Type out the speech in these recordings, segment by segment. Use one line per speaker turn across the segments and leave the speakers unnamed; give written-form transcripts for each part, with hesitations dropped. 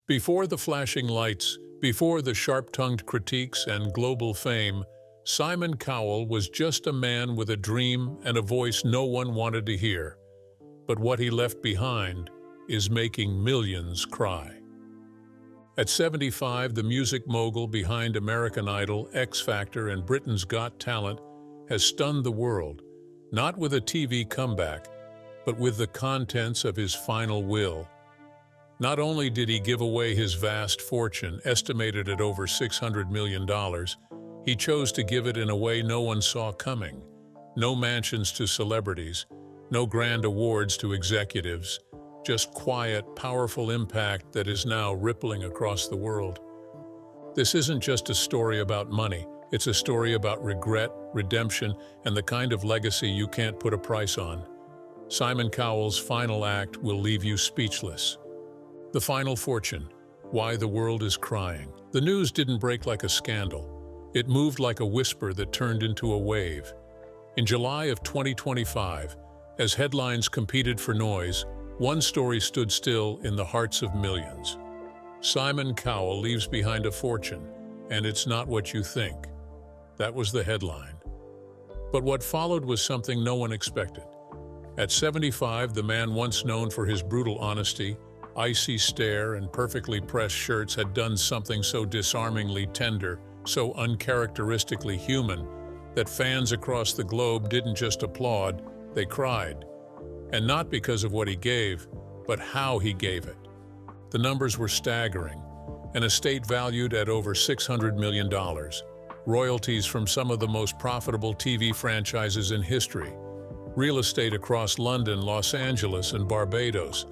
Before the flashing lights, before the sharp-tongued critiques and global fame, Simon Cowell was just a man with a dream and a voice no one wanted to hear. But what he left behind is making millions cry. At 75, the music mogul behind American Idol, X Factor, and Britain's Got Talent has stunned the world, not with a TV comeback, but with the contents of his final will. Not only did he give away his vast fortune, estimated at over $600 million, he chose to give it in a way no one saw coming. No mansions to celebrities, no grand awards to executives, just quiet, powerful impact that is now rippling across the world. This isn't just a story about money, it's a story about regret, redemption, and the kind of legacy you can't put a price on. Simon Cowell's final act will leave you speechless. The final fortune, why the world is crying. The news didn't break like a scandal. It moved like a whisper that turned into a wave. In July of 2025, as headlines competed for noise, one story stood still in the hearts of millions. Simon Cowell leaves behind a fortune, and it's not what you think. That was the headline. But what followed was something no one expected. At 75, the man once known for his brutal honesty, icy stare, and perfectly pressed shirts had done something so disarmingly tender, so uncharacteristically human, that fans across the globe didn't just applaud, they cried. And not because of what he gave, but how he gave it. The numbers were staggering. An estate valued at over $600 million. Royalties from some of the most profitable TV franchises in history. Real estate across London, Los Angeles, and Barbados.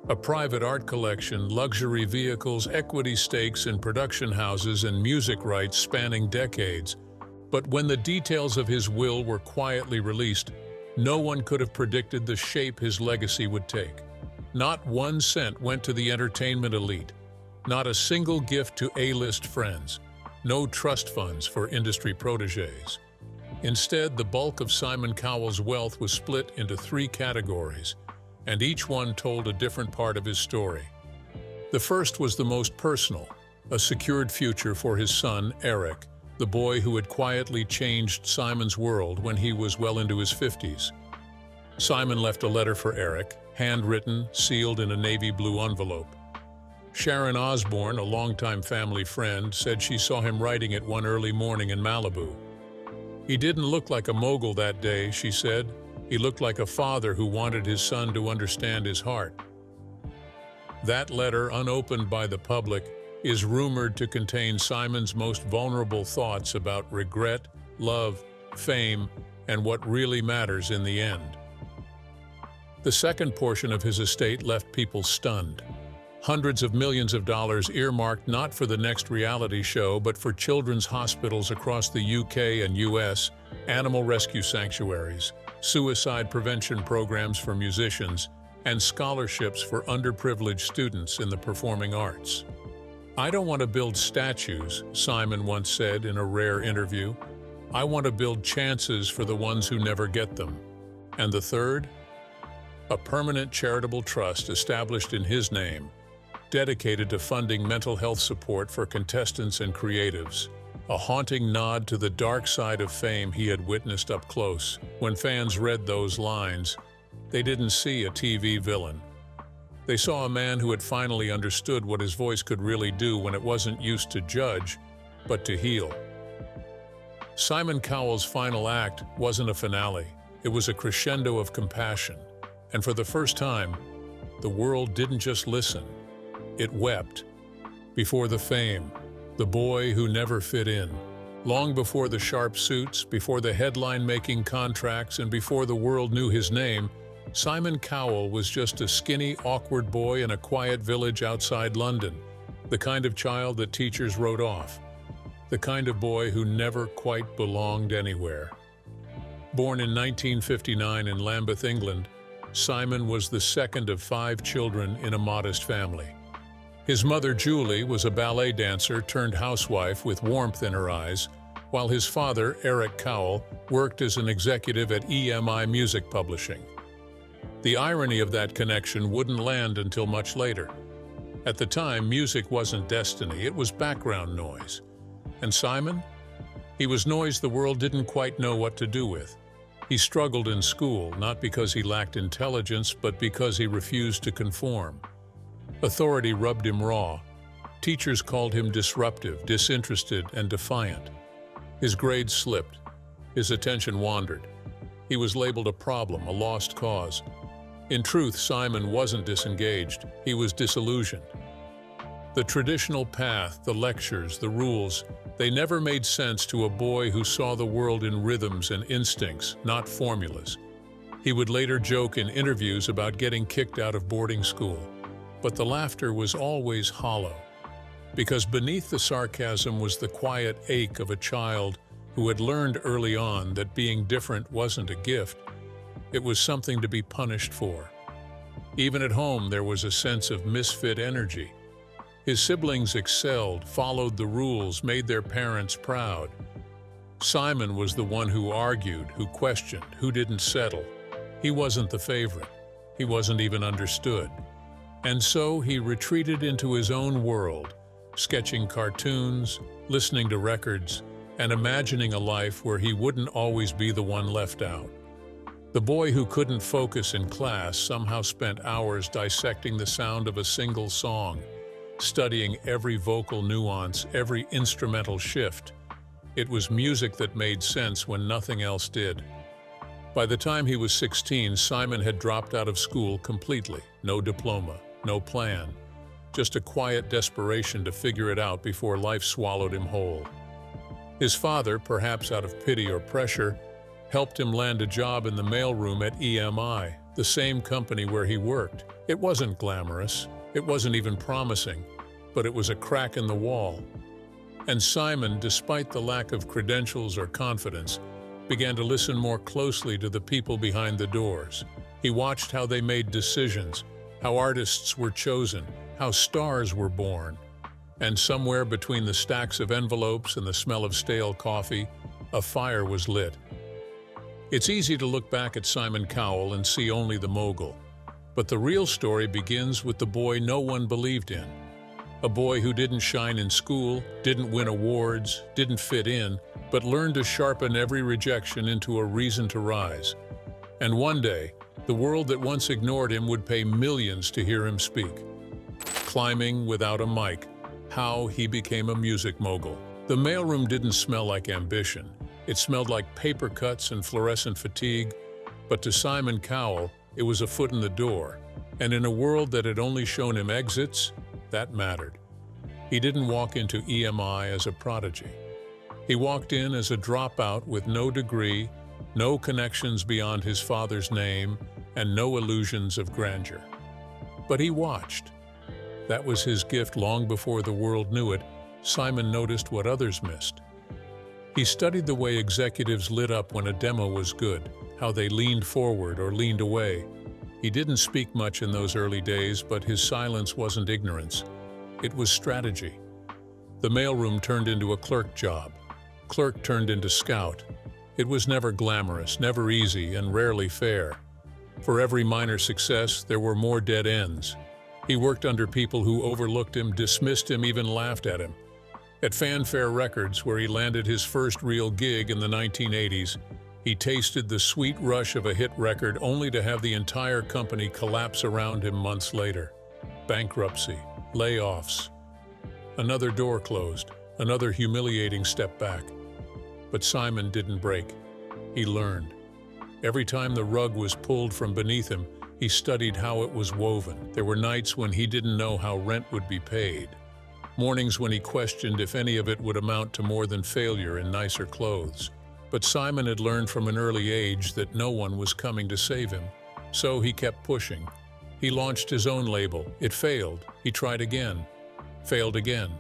A private art collection, luxury vehicles, equity stakes in production houses, and music rights spanning decades. But when the details of his will were quietly released, no one could have predicted the shape his legacy would take. Not 1 cent went to the entertainment elite. Not a single gift to A-list friends. No trust funds for industry protégés. Instead, the bulk of Simon Cowell's wealth was split into 3 categories, and each one told a different part of his story. The first was the most personal, a secured future for his son, Eric, the boy who had quietly changed Simon's world when he was well into his 50s. Simon left a letter for Eric, handwritten, sealed in a navy blue envelope. Sharon Osbourne, a longtime family friend, said she saw him writing it one early morning in Malibu. He didn't look like a mogul that day, she said. He looked like a father who wanted his son to understand his heart. That letter, unopened by the public, is rumored to contain Simon's most vulnerable thoughts about regret, love, fame, and what really matters in the end. The second portion of his estate left people stunned. Hundreds of millions of dollars earmarked not for the next reality show, but for children's hospitals across the UK and US, animal rescue sanctuaries, suicide prevention programs for musicians, and scholarships for underprivileged students in the performing arts. "I don't want to build statues," Simon once said in a rare interview. "I want to build chances for the ones who never get them." And the third? A permanent charitable trust established in his name, dedicated to funding mental health support for contestants and creatives. A haunting nod to the dark side of fame he had witnessed up close. When fans read those lines, they didn't see a TV villain. They saw a man who had finally understood what his voice could really do when it wasn't used to judge, but to heal. Simon Cowell's final act wasn't a finale. It was a crescendo of compassion. And for the first time, the world didn't just listen. It wept. Before the fame, the boy who never fit in. Long before the sharp suits, before the headline-making contracts, and before the world knew his name, Simon Cowell was just a skinny, awkward boy in a quiet village outside London, the kind of child that teachers wrote off, the kind of boy who never quite belonged anywhere. Born in 1959 in Lambeth, England, Simon was the second of 5 children in a modest family. His mother, Julie, was a ballet dancer turned housewife with warmth in her eyes, while his father, Eric Cowell, worked as an executive at EMI Music Publishing. The irony of that connection wouldn't land until much later. At the time, music wasn't destiny, it was background noise. And Simon? He was noise the world didn't quite know what to do with. He struggled in school, not because he lacked intelligence, but because he refused to conform. Authority rubbed him raw. Teachers called him disruptive, disinterested, and defiant. His grades slipped. His attention wandered. He was labeled a problem, a lost cause. In truth, Simon wasn't disengaged. He was disillusioned. The traditional path, the lectures, the rules, they never made sense to a boy who saw the world in rhythms and instincts, not formulas. He would later joke in interviews about getting kicked out of boarding school. But the laughter was always hollow, because beneath the sarcasm was the quiet ache of a child who had learned early on that being different wasn't a gift, it was something to be punished for. Even at home, there was a sense of misfit energy. His siblings excelled, followed the rules, made their parents proud. Simon was the one who argued, who questioned, who didn't settle. He wasn't the favorite. He wasn't even understood. And so he retreated into his own world, sketching cartoons, listening to records, and imagining a life where he wouldn't always be the one left out. The boy who couldn't focus in class somehow spent hours dissecting the sound of a single song, studying every vocal nuance, every instrumental shift. It was music that made sense when nothing else did. By the time he was 16, Simon had dropped out of school completely. No diploma, no plan, just a quiet desperation to figure it out before life swallowed him whole. His father, perhaps out of pity or pressure, helped him land a job in the mailroom at EMI, the same company where he worked. It wasn't glamorous, it wasn't even promising, but it was a crack in the wall. And Simon, despite the lack of credentials or confidence, began to listen more closely to the people behind the doors. He watched how they made decisions, how artists were chosen, how stars were born. And somewhere between the stacks of envelopes and the smell of stale coffee, a fire was lit. It's easy to look back at Simon Cowell and see only the mogul. But the real story begins with the boy no one believed in. A boy who didn't shine in school, didn't win awards, didn't fit in, but learned to sharpen every rejection into a reason to rise. And one day, the world that once ignored him would pay millions to hear him speak. Climbing without a mic, how he became a music mogul. The mailroom didn't smell like ambition. It smelled like paper cuts and fluorescent fatigue. But to Simon Cowell, it was a foot in the door. And in a world that had only shown him exits, that mattered. He didn't walk into EMI as a prodigy. He walked in as a dropout with no degree, no connections beyond his father's name, and no illusions of grandeur. But he watched. That was his gift long before the world knew it. Simon noticed what others missed. He studied the way executives lit up when a demo was good, how they leaned forward or leaned away. He didn't speak much in those early days, but his silence wasn't ignorance. It was strategy. The mailroom turned into a clerk job. Clerk turned into scout. It was never glamorous, never easy, and rarely fair. For every minor success, there were more dead ends. He worked under people who overlooked him, dismissed him, even laughed at him. At Fanfare Records, where he landed his first real gig in the 1980s, he tasted the sweet rush of a hit record only to have the entire company collapse around him months later. Bankruptcy, layoffs. Another door closed, another humiliating step back. But Simon didn't break. He learned. Every time the rug was pulled from beneath him, he studied how it was woven. There were nights when he didn't know how rent would be paid. Mornings when he questioned if any of it would amount to more than failure in nicer clothes. But Simon had learned from an early age that no one was coming to save him. So he kept pushing. He launched his own label. It failed. He tried again. Failed again.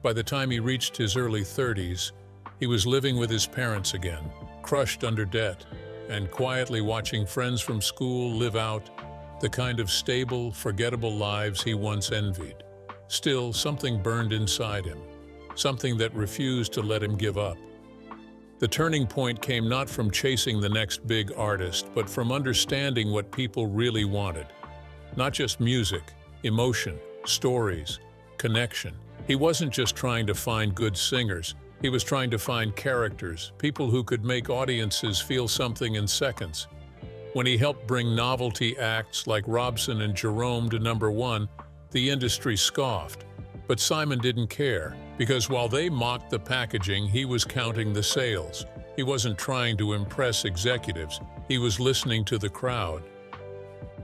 By the time he reached his early 30s, he was living with his parents again, crushed under debt, and quietly watching friends from school live out the kind of stable, forgettable lives he once envied. Still, something burned inside him, something that refused to let him give up. The turning point came not from chasing the next big artist, but from understanding what people really wanted. Not just music, emotion, stories, connection. He wasn't just trying to find good singers, he was trying to find characters, people who could make audiences feel something in seconds. When he helped bring novelty acts like Robson and Jerome to #1, the industry scoffed. But Simon didn't care, because while they mocked the packaging, he was counting the sales. He wasn't trying to impress executives, he was listening to the crowd.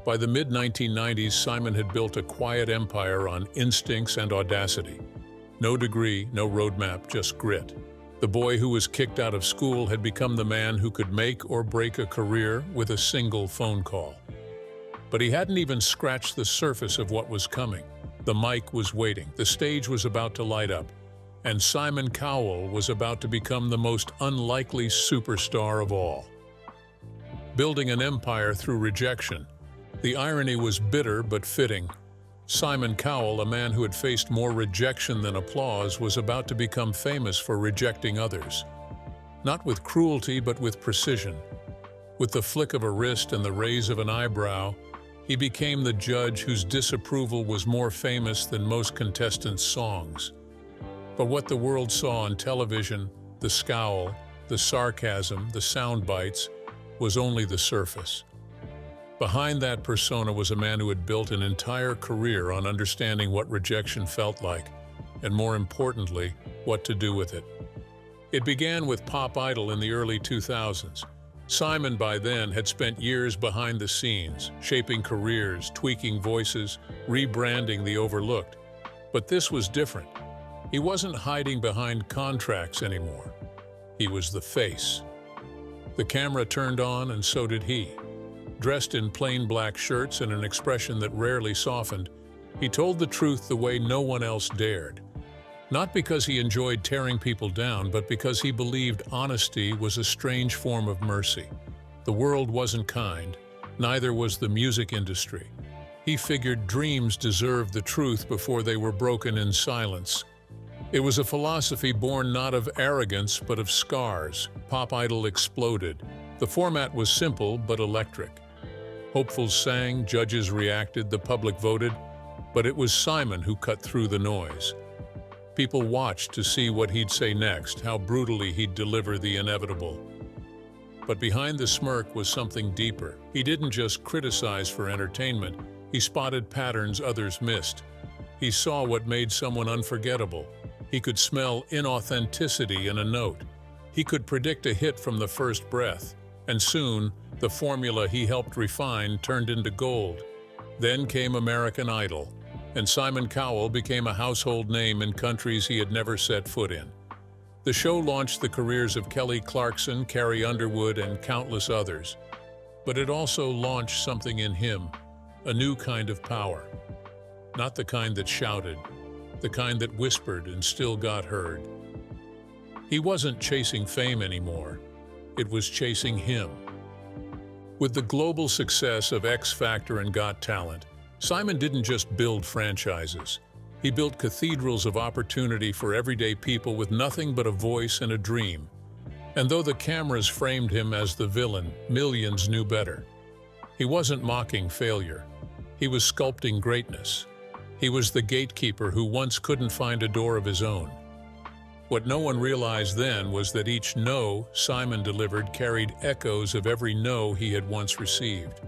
By the mid-1990s, Simon had built a quiet empire on instincts and audacity. No degree, no roadmap, just grit. The boy who was kicked out of school had become the man who could make or break a career with a single phone call. But he hadn't even scratched the surface of what was coming. The mic was waiting, the stage was about to light up, and Simon Cowell was about to become the most unlikely superstar of all. Building an empire through rejection. The irony was bitter but fitting. Simon Cowell, a man who had faced more rejection than applause, was about to become famous for rejecting others. Not with cruelty, but with precision. With the flick of a wrist and the raise of an eyebrow, he became the judge whose disapproval was more famous than most contestants' songs. But what the world saw on television, the scowl, the sarcasm, the sound bites, was only the surface. Behind that persona was a man who had built an entire career on understanding what rejection felt like, and more importantly, what to do with it. It began with Pop Idol in the early 2000s. Simon, by then, had spent years behind the scenes, shaping careers, tweaking voices, rebranding the overlooked. But this was different. He wasn't hiding behind contracts anymore. He was the face. The camera turned on, and so did he. Dressed in plain black shirts and an expression that rarely softened, he told the truth the way no one else dared. Not because he enjoyed tearing people down, but because he believed honesty was a strange form of mercy. The world wasn't kind, neither was the music industry. He figured dreams deserved the truth before they were broken in silence. It was a philosophy born not of arrogance, but of scars. Pop Idol exploded. The format was simple but electric. Hopefuls sang, judges reacted, the public voted, but it was Simon who cut through the noise. People watched to see what he'd say next, how brutally he'd deliver the inevitable. But behind the smirk was something deeper. He didn't just criticize for entertainment, he spotted patterns others missed. He saw what made someone unforgettable. He could smell inauthenticity in a note. He could predict a hit from the first breath. And soon, the formula he helped refine turned into gold. Then came American Idol, and Simon Cowell became a household name in countries he had never set foot in. The show launched the careers of Kelly Clarkson, Carrie Underwood, and countless others. But it also launched something in him, a new kind of power. Not the kind that shouted, the kind that whispered and still got heard. He wasn't chasing fame anymore, it was chasing him. With the global success of X Factor and Got Talent, Simon didn't just build franchises. He built cathedrals of opportunity for everyday people with nothing but a voice and a dream. And though the cameras framed him as the villain, millions knew better. He wasn't mocking failure. He was sculpting greatness. He was the gatekeeper who once couldn't find a door of his own. What no one realized then was that each no Simon delivered carried echoes of every no he had once received.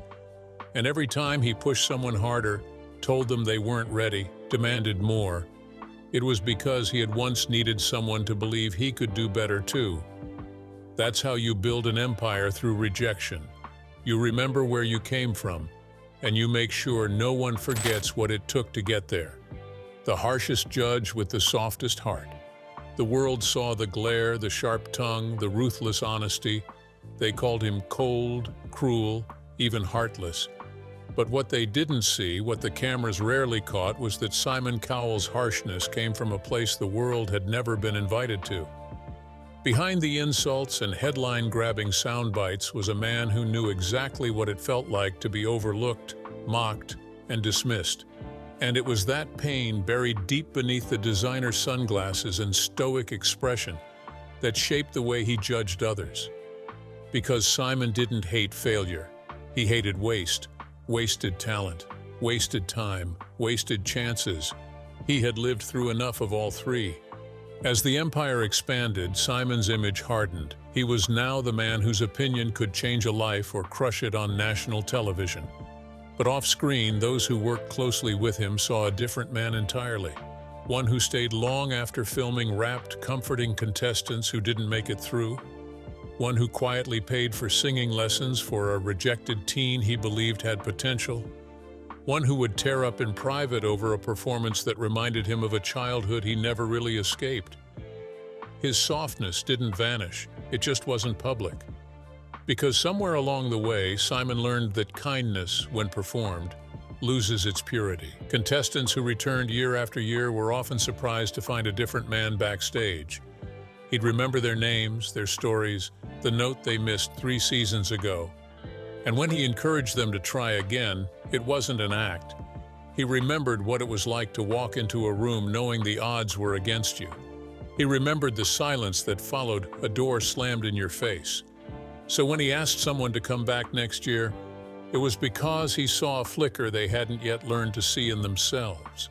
And every time he pushed someone harder, told them they weren't ready, demanded more, it was because he had once needed someone to believe he could do better too. That's how you build an empire through rejection. You remember where you came from, and you make sure no one forgets what it took to get there. The harshest judge with the softest heart. The world saw the glare, the sharp tongue, the ruthless honesty. They called him cold, cruel, even heartless. But what they didn't see, what the cameras rarely caught, was that Simon Cowell's harshness came from a place the world had never been invited to. Behind the insults and headline-grabbing sound bites was a man who knew exactly what it felt like to be overlooked, mocked, and dismissed. And it was that pain buried deep beneath the designer sunglasses and stoic expression that shaped the way he judged others. Because Simon didn't hate failure, he hated waste, wasted talent. wasted time, wasted chances. He had lived through enough of all three. As the empire expanded, Simon's image hardened. He was now the man whose opinion could change a life or crush it on national television. But off-screen, those who worked closely with him saw a different man entirely. One who stayed long after filming wrapped, comforting contestants who didn't make it through. One who quietly paid for singing lessons for a rejected teen he believed had potential. One who would tear up in private over a performance that reminded him of a childhood he never really escaped. His softness didn't vanish, it just wasn't public. Because somewhere along the way, Simon learned that kindness, when performed, loses its purity. Contestants who returned year after year were often surprised to find a different man backstage. He'd remember their names, their stories, the note they missed 3 seasons ago. And when he encouraged them to try again, it wasn't an act. He remembered what it was like to walk into a room knowing the odds were against you. He remembered the silence that followed a door slammed in your face. So when he asked someone to come back next year, it was because he saw a flicker they hadn't yet learned to see in themselves.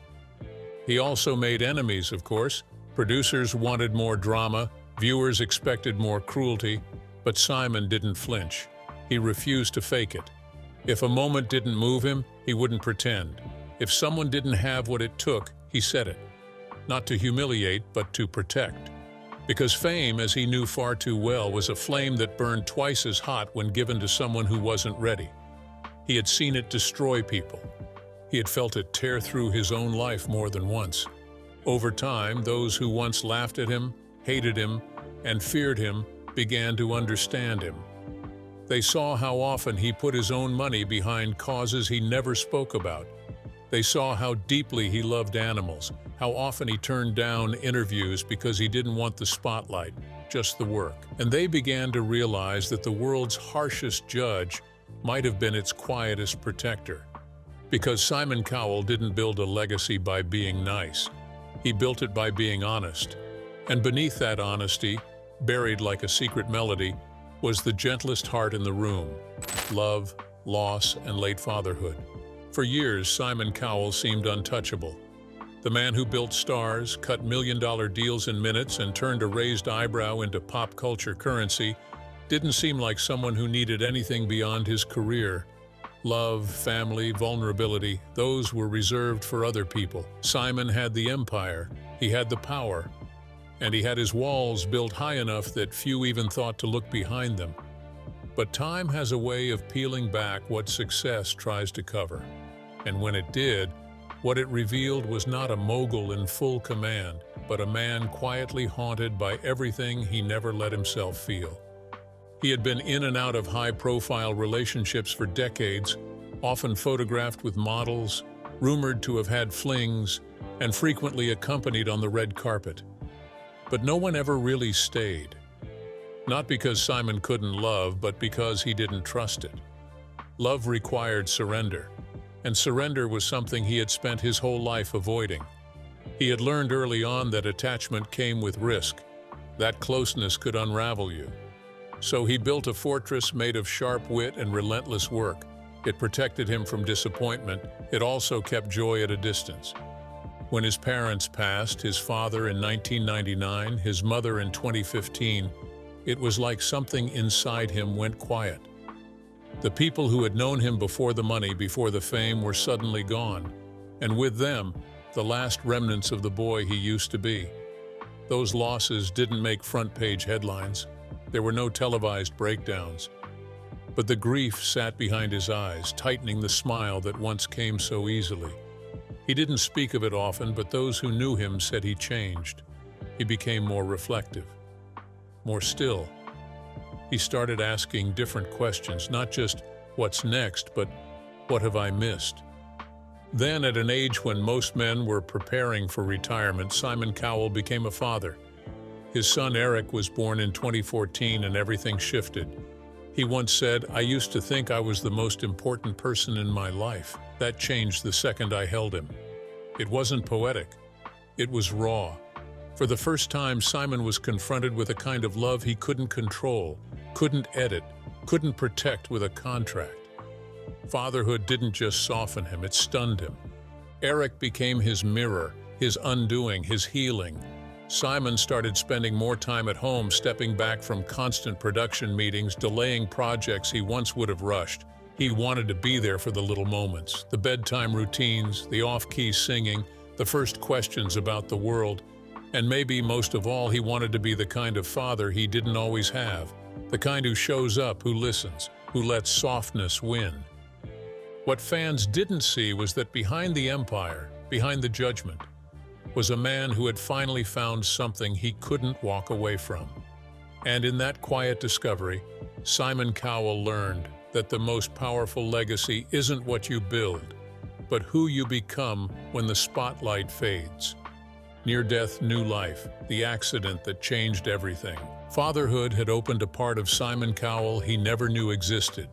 He also made enemies, of course. Producers wanted more drama, viewers expected more cruelty, but Simon didn't flinch. He refused to fake it. If a moment didn't move him, he wouldn't pretend. If someone didn't have what it took, he said it. Not to humiliate, but to protect. Because fame, as he knew far too well, was a flame that burned twice as hot when given to someone who wasn't ready. He had seen it destroy people. He had felt it tear through his own life more than once. Over time, those who once laughed at him, hated him, and feared him began to understand him. They saw how often he put his own money behind causes he never spoke about. They saw how deeply he loved animals, how often he turned down interviews because he didn't want the spotlight, just the work. And they began to realize that the world's harshest judge might have been its quietest protector. Because Simon Cowell didn't build a legacy by being nice. He built it by being honest. And beneath that honesty, buried like a secret melody, was the gentlest heart in the room: love, loss, and late fatherhood. For years, Simon Cowell seemed untouchable. The man who built stars, cut million-dollar deals in minutes, and turned a raised eyebrow into pop culture currency didn't seem like someone who needed anything beyond his career. Love, family, vulnerability, those were reserved for other people. Simon had the empire, he had the power, and he had his walls built high enough that few even thought to look behind them. But time has a way of peeling back what success tries to cover. And when it did, what it revealed was not a mogul in full command, but a man quietly haunted by everything he never let himself feel. He had been in and out of high-profile relationships for decades, often photographed with models, rumored to have had flings, and frequently accompanied on the red carpet. But no one ever really stayed. Not because Simon couldn't love, but because he didn't trust it. Love required surrender, and surrender was something he had spent his whole life avoiding. He had learned early on that attachment came with risk, that closeness could unravel you. So he built a fortress made of sharp wit and relentless work. It protected him from disappointment. It also kept joy at a distance. When his parents passed, his father in 1999, his mother in 2015, it was like something inside him went quiet. The people who had known him before the money, before the fame, were suddenly gone, and with them, the last remnants of the boy he used to be. Those losses didn't make front-page headlines. There were no televised breakdowns. But the grief sat behind his eyes, tightening the smile that once came so easily. He didn't speak of it often, but those who knew him said he changed. He became more reflective, more still. He started asking different questions, not just what's next, but what have I missed? Then, at an age when most men were preparing for retirement, Simon Cowell became a father. His son Eric was born in 2014 and everything shifted. He once said, "I used to think I was the most important person in my life. That changed the second I held him." It wasn't poetic. It was raw. For the first time, Simon was confronted with a kind of love he couldn't control, couldn't edit, couldn't protect with a contract. Fatherhood didn't just soften him, it stunned him. Eric became his mirror, his undoing, his healing. Simon started spending more time at home, stepping back from constant production meetings, delaying projects he once would have rushed. He wanted to be there for the little moments, the bedtime routines, the off-key singing, the first questions about the world. And maybe most of all, he wanted to be the kind of father he didn't always have, the kind who shows up, who listens, who lets softness win. What fans didn't see was that behind the empire, behind the judgment, was a man who had finally found something he couldn't walk away from. And in that quiet discovery, Simon Cowell learned that the most powerful legacy isn't what you build, but who you become when the spotlight fades. Near death, new life, the accident that changed everything. Fatherhood had opened a part of Simon Cowell he never knew existed.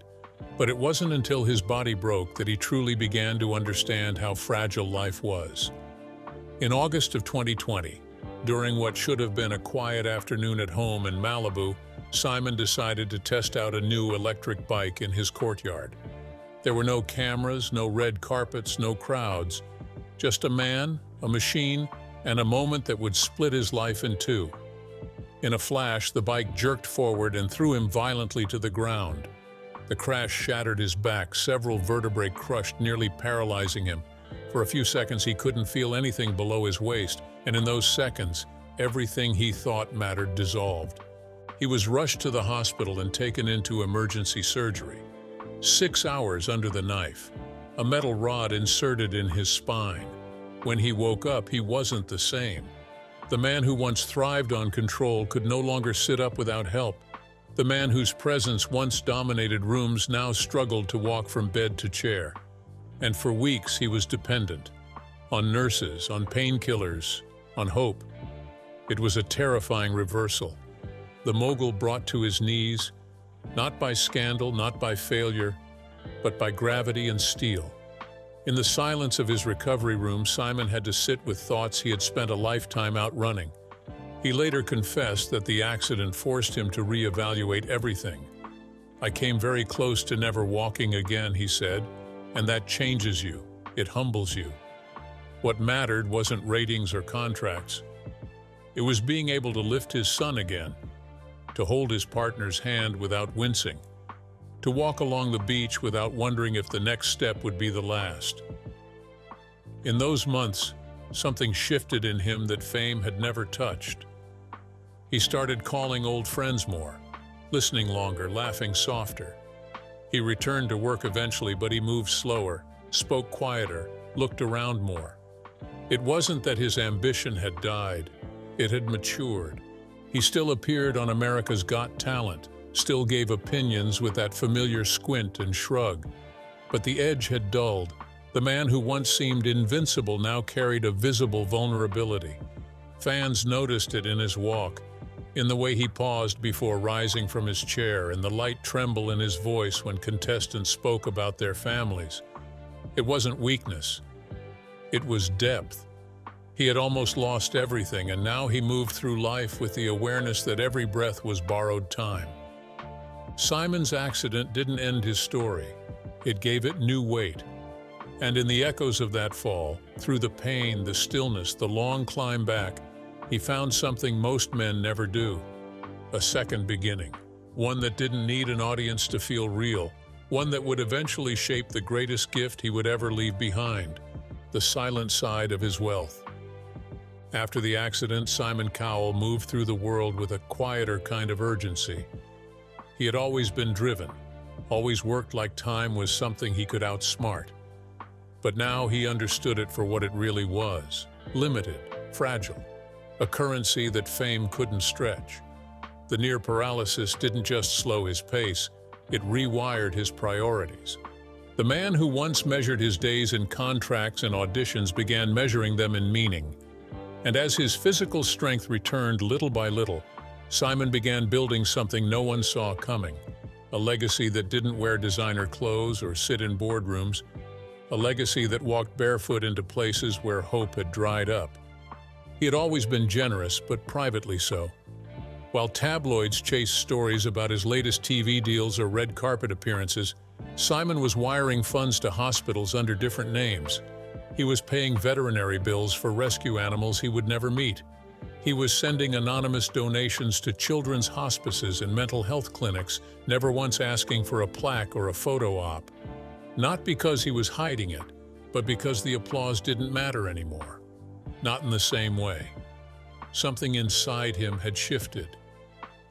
But it wasn't until his body broke that he truly began to understand how fragile life was. In August of 2020, during what should have been a quiet afternoon at home in Malibu, Simon decided to test out a new electric bike in his courtyard. There were no cameras, no red carpets, no crowds. Just a man, a machine, and a moment that would split his life in two. In a flash, the bike jerked forward and threw him violently to the ground. The crash shattered his back, several vertebrae crushed, nearly paralyzing him. For a few seconds he couldn't feel anything below his waist, and in those seconds, everything he thought mattered dissolved. He was rushed to the hospital and taken into emergency surgery. 6 hours under the knife, a metal rod inserted in his spine. When he woke up, he wasn't the same. The man who once thrived on control could no longer sit up without help. The man whose presence once dominated rooms now struggled to walk from bed to chair. And for weeks he was dependent on nurses, on painkillers, on hope. It was a terrifying reversal. The mogul brought to his knees, not by scandal, not by failure, but by gravity and steel. In the silence of his recovery room, Simon had to sit with thoughts he had spent a lifetime outrunning. He later confessed that the accident forced him to reevaluate everything. "I came very close to never walking again," he said, "and that changes you. It humbles you." What mattered wasn't ratings or contracts. It was being able to lift his son again, to hold his partner's hand without wincing, to walk along the beach without wondering if the next step would be the last. In those months, something shifted in him that fame had never touched. He started calling old friends more, listening longer, laughing softer. He returned to work eventually, but he moved slower, spoke quieter, looked around more. It wasn't that his ambition had died, it had matured. He still appeared on America's Got Talent, still gave opinions with that familiar squint and shrug. But the edge had dulled. The man who once seemed invincible now carried a visible vulnerability. Fans noticed it in his walk, in the way he paused before rising from his chair, in the light tremble in his voice when contestants spoke about their families. It wasn't weakness. It was depth. He had almost lost everything, and now he moved through life with the awareness that every breath was borrowed time. Simon's accident didn't end his story. It gave it new weight. And in the echoes of that fall, through the pain, the stillness, the long climb back, he found something most men never do: a second beginning, one that didn't need an audience to feel real, one that would eventually shape the greatest gift he would ever leave behind, the silent side of his wealth. After the accident, Simon Cowell moved through the world with a quieter kind of urgency. He had always been driven, always worked like time was something he could outsmart. But now he understood it for what it really was: limited, fragile, a currency that fame couldn't stretch. The near paralysis didn't just slow his pace, it rewired his priorities. The man who once measured his days in contracts and auditions began measuring them in meaning. And as his physical strength returned little by little, Simon began building something no one saw coming: a legacy that didn't wear designer clothes or sit in boardrooms, a legacy that walked barefoot into places where hope had dried up. He had always been generous, but privately so. While tabloids chased stories about his latest TV deals or red carpet appearances, Simon was wiring funds to hospitals under different names. He was paying veterinary bills for rescue animals he would never meet. He was sending anonymous donations to children's hospices and mental health clinics, never once asking for a plaque or a photo op. Not because he was hiding it, but because the applause didn't matter anymore. Not in the same way. Something inside him had shifted,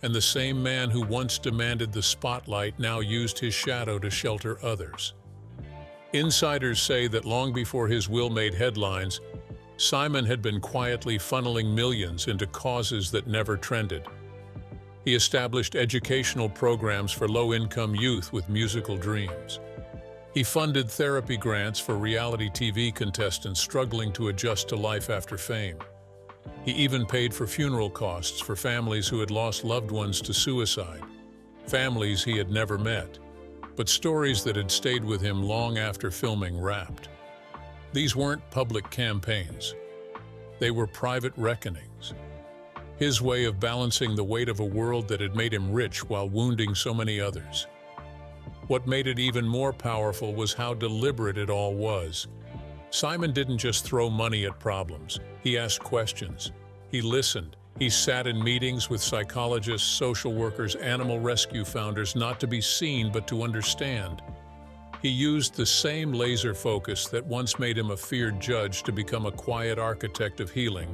and the same man who once demanded the spotlight now used his shadow to shelter others. Insiders say that long before his will made headlines, Simon had been quietly funneling millions into causes that never trended. He established educational programs for low-income youth with musical dreams. He funded therapy grants for reality TV contestants struggling to adjust to life after fame. He even paid for funeral costs for families who had lost loved ones to suicide, families he had never met, but stories that had stayed with him long after filming wrapped. These weren't public campaigns. They were private reckonings. His way of balancing the weight of a world that had made him rich while wounding so many others. What made it even more powerful was how deliberate it all was. Simon didn't just throw money at problems. He asked questions. He listened. He sat in meetings with psychologists, social workers, animal rescue founders, not to be seen but to understand. He used the same laser focus that once made him a feared judge to become a quiet architect of healing.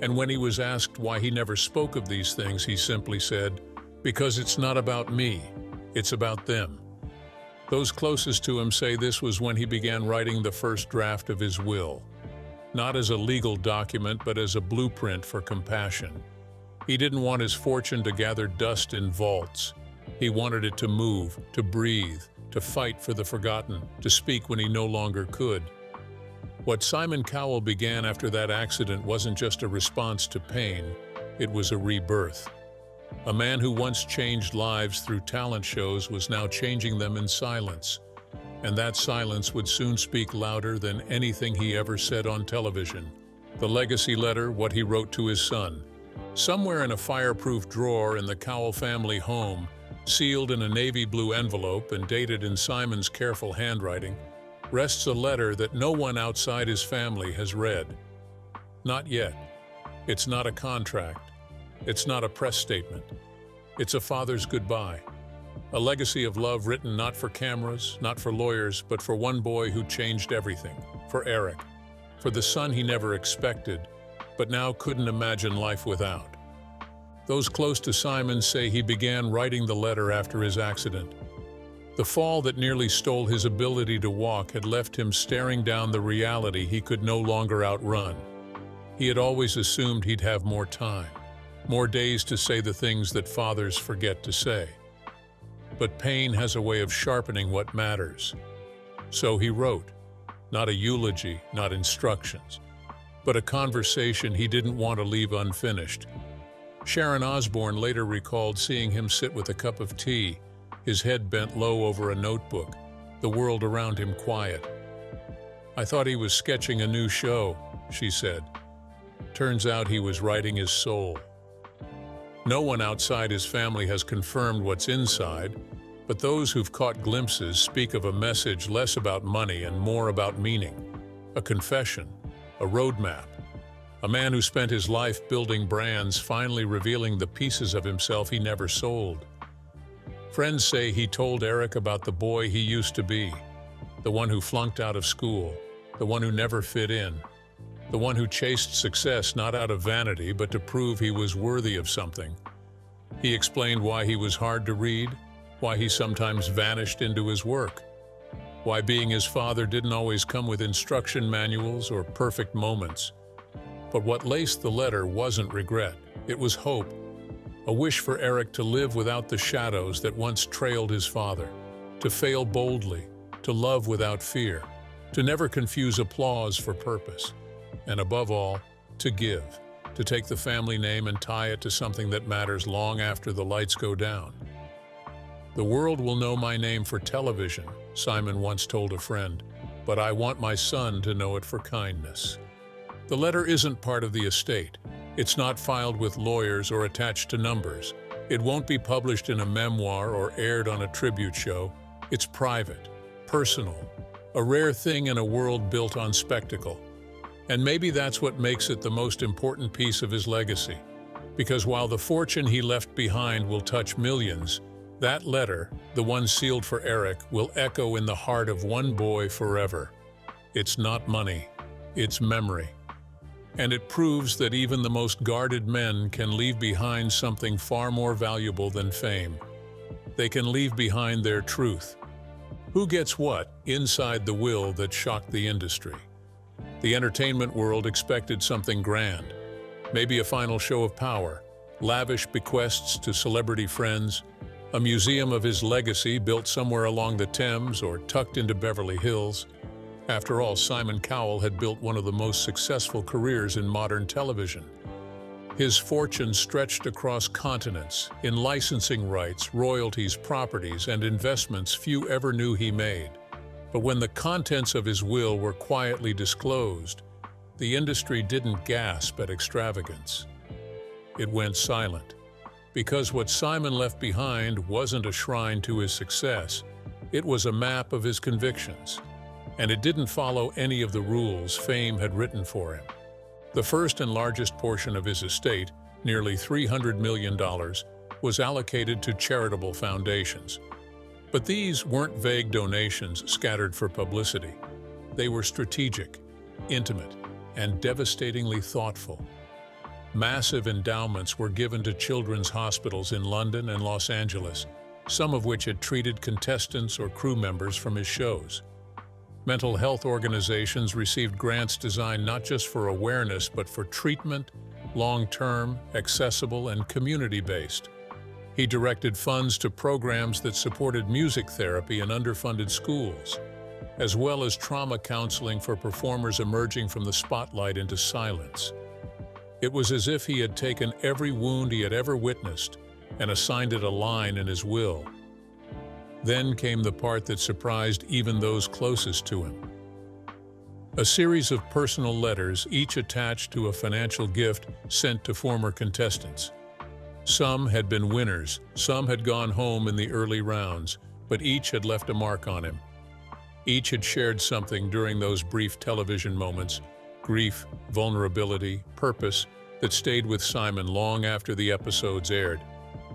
And when he was asked why he never spoke of these things, he simply said, "Because it's not about me, it's about them." Those closest to him say this was when he began writing the first draft of his will. Not as a legal document, but as a blueprint for compassion. He didn't want his fortune to gather dust in vaults. He wanted it to move, to breathe, to fight for the forgotten, to speak when he no longer could. What Simon Cowell began after that accident wasn't just a response to pain, it was a rebirth. A man who once changed lives through talent shows was now changing them in silence. And that silence would soon speak louder than anything he ever said on television. The legacy letter, what he wrote to his son. Somewhere in a fireproof drawer in the Cowell family home, sealed in a navy blue envelope and dated in Simon's careful handwriting, rests a letter that no one outside his family has read. Not yet. It's not a contract. It's not a press statement. It's a father's goodbye. A legacy of love written not for cameras, not for lawyers, but for one boy who changed everything. For Eric. For the son he never expected, but now couldn't imagine life without. Those close to Simon say he began writing the letter after his accident. The fall that nearly stole his ability to walk had left him staring down the reality he could no longer outrun. He had always assumed he'd have more time, more days to say the things that fathers forget to say. But pain has a way of sharpening what matters. So he wrote, not a eulogy, not instructions, but a conversation he didn't want to leave unfinished. Sharon Osbourne later recalled seeing him sit with a cup of tea, his head bent low over a notebook, the world around him quiet. "I thought he was sketching a new show," she said. Turns out he was writing his soul. No one outside his family has confirmed what's inside, but those who've caught glimpses speak of a message less about money and more about meaning. A confession, a roadmap. A man who spent his life building brands finally revealing the pieces of himself he never sold. Friends say he told Eric about the boy he used to be, the one who flunked out of school, the one who never fit in, the one who chased success not out of vanity but to prove he was worthy of something. He explained why he was hard to read, why he sometimes vanished into his work, why being his father didn't always come with instruction manuals or perfect moments. But what laced the letter wasn't regret, it was hope. A wish for Eric to live without the shadows that once trailed his father, to fail boldly, to love without fear, to never confuse applause for purpose, and above all, to give, to take the family name and tie it to something that matters long after the lights go down. "The world will know my name for television," Simon once told a friend, "but I want my son to know it for kindness." The letter isn't part of the estate. It's not filed with lawyers or attached to numbers. It won't be published in a memoir or aired on a tribute show. It's private, personal, a rare thing in a world built on spectacle. And maybe that's what makes it the most important piece of his legacy. Because while the fortune he left behind will touch millions, that letter, the one sealed for Eric, will echo in the heart of one boy forever. It's not money, it's memory. And it proves that even the most guarded men can leave behind something far more valuable than fame. They can leave behind their truth. Who gets what inside the will that shocked the industry? The entertainment world expected something grand. Maybe a final show of power, lavish bequests to celebrity friends, a museum of his legacy built somewhere along the Thames or tucked into Beverly Hills. After all, Simon Cowell had built one of the most successful careers in modern television. His fortune stretched across continents, in licensing rights, royalties, properties, and investments few ever knew he made. But when the contents of his will were quietly disclosed, the industry didn't gasp at extravagance. It went silent. Because what Simon left behind wasn't a shrine to his success, it was a map of his convictions. And it didn't follow any of the rules fame had written for him. The first and largest portion of his estate, nearly $300 million, was allocated to charitable foundations. But these weren't vague donations scattered for publicity. They were strategic, intimate, and devastatingly thoughtful. Massive endowments were given to children's hospitals in London and Los Angeles, some of which had treated contestants or crew members from his shows. Mental health organizations received grants designed not just for awareness, but for treatment, long-term, accessible, and community-based. He directed funds to programs that supported music therapy in underfunded schools, as well as trauma counseling for performers emerging from the spotlight into silence. It was as if he had taken every wound he had ever witnessed and assigned it a line in his will. Then came the part that surprised even those closest to him. A series of personal letters, each attached to a financial gift sent to former contestants. Some had been winners, some had gone home in the early rounds, but each had left a mark on him. Each had shared something during those brief television moments, grief, vulnerability, purpose, that stayed with Simon long after the episodes aired.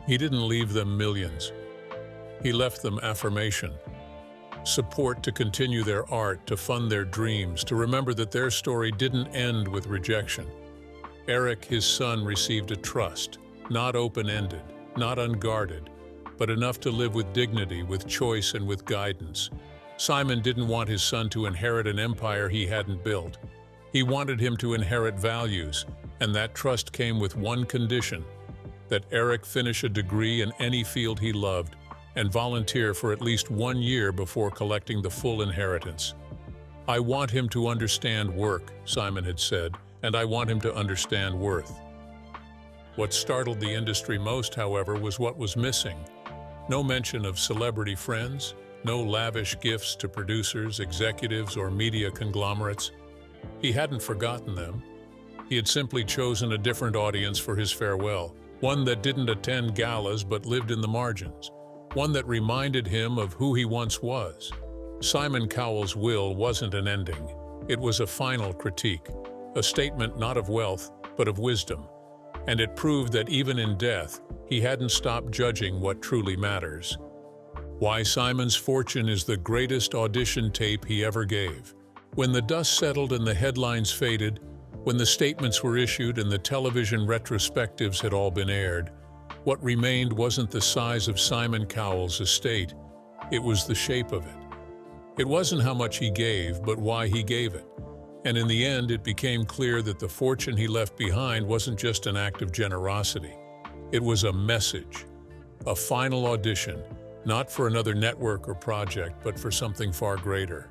He didn't leave them millions. He left them affirmation, support to continue their art, to fund their dreams, to remember that their story didn't end with rejection. Eric, his son, received a trust, not open-ended, not unguarded, but enough to live with dignity, with choice, and with guidance. Simon didn't want his son to inherit an empire he hadn't built. He wanted him to inherit values, and that trust came with one condition: that Eric finish a degree in any field he loved, and volunteer for at least 1 year before collecting the full inheritance. "I want him to understand work," Simon had said, "and I want him to understand worth." What startled the industry most, however, was what was missing. No mention of celebrity friends, no lavish gifts to producers, executives, or media conglomerates. He hadn't forgotten them. He had simply chosen a different audience for his farewell, one that didn't attend galas but lived in the margins. One that reminded him of who he once was. Simon Cowell's will wasn't an ending. It was a final critique, a statement not of wealth, but of wisdom. And it proved that even in death, he hadn't stopped judging what truly matters. Why Simon's fortune is the greatest audition tape he ever gave. When the dust settled and the headlines faded, when the statements were issued and the television retrospectives had all been aired, what remained wasn't the size of Simon Cowell's estate, it was the shape of it. It wasn't how much he gave, but why he gave it. And in the end, it became clear that the fortune he left behind wasn't just an act of generosity. It was a message, a final audition, not for another network or project, but for something far greater.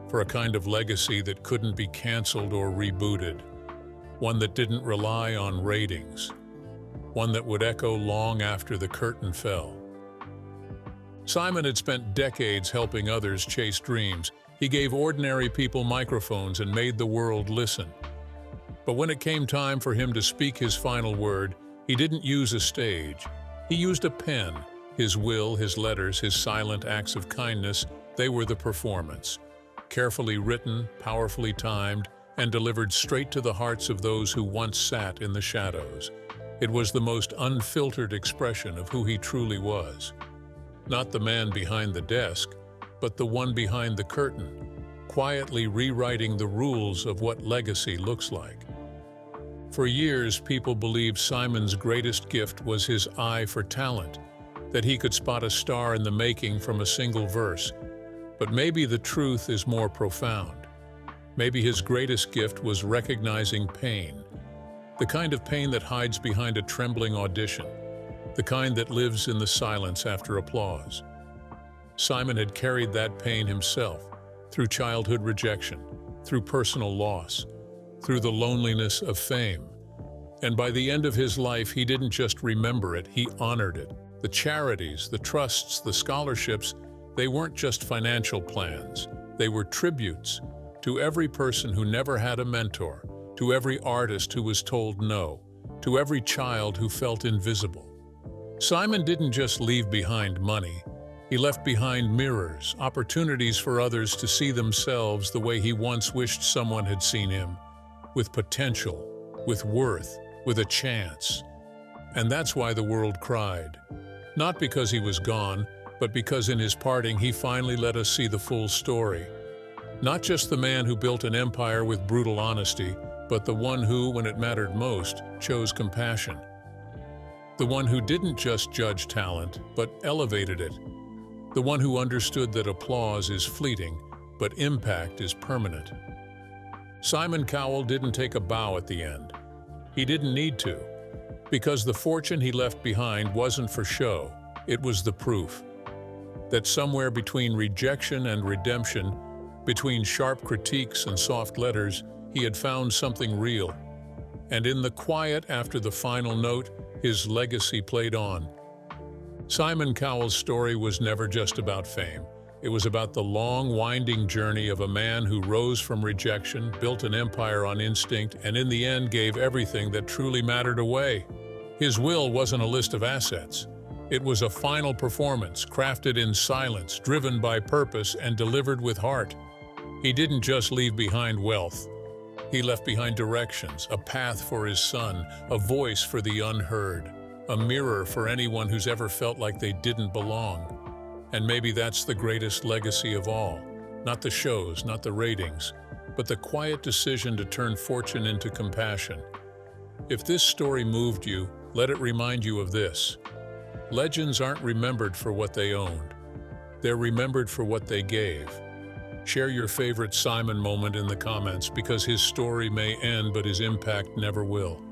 For a kind of legacy that couldn't be canceled or rebooted. One that didn't rely on ratings. One that would echo long after the curtain fell. Simon had spent decades helping others chase dreams. He gave ordinary people microphones and made the world listen. But when it came time for him to speak his final word, he didn't use a stage. He used a pen, His will, his letters, his silent acts of kindness, they were the performance. Carefully written, powerfully timed, and delivered straight to the hearts of those who once sat in the shadows. It was the most unfiltered expression of who he truly was. Not the man behind the desk, but the one behind the curtain, quietly rewriting the rules of what legacy looks like. For years, people believed Simon's greatest gift was his eye for talent, that he could spot a star in the making from a single verse. But maybe the truth is more profound. Maybe his greatest gift was recognizing pain, the kind of pain that hides behind a trembling audition, the kind that lives in the silence after applause. Simon had carried that pain himself, through childhood rejection, through personal loss, through the loneliness of fame. And by the end of his life, he didn't just remember it, he honored it. The charities, the trusts, the scholarships, they weren't just financial plans. They were tributes to every person who never had a mentor, to every artist who was told no, to every child who felt invisible. Simon didn't just leave behind money. He left behind mirrors, opportunities for others to see themselves the way he once wished someone had seen him, with potential, with worth, with a chance. And that's why the world cried. Not because he was gone, but because in his parting he finally let us see the full story. Not just the man who built an empire with brutal honesty, but the one who, when it mattered most, chose compassion. The one who didn't just judge talent, but elevated it. The one who understood that applause is fleeting, but impact is permanent. Simon Cowell didn't take a bow at the end. He didn't need to, because the fortune he left behind wasn't for show. It was the proof that somewhere between rejection and redemption, between sharp critiques and soft letters, he had found something real. And in the quiet after the final note, his legacy played on. Simon Cowell's story was never just about fame. It was about the long, winding journey of a man who rose from rejection, built an empire on instinct, and in the end gave everything that truly mattered away. His will wasn't a list of assets. It was a final performance, crafted in silence, driven by purpose, and delivered with heart. He didn't just leave behind wealth. He left behind directions, a path for his son, a voice for the unheard, a mirror for anyone who's ever felt like they didn't belong. And maybe that's the greatest legacy of all. Not the shows, not the ratings, but the quiet decision to turn fortune into compassion. If this story moved you, let it remind you of this. Legends aren't remembered for what they owned. They're remembered for what they gave. Share your favorite Simon moment in the comments, because his story may end, but his impact never will.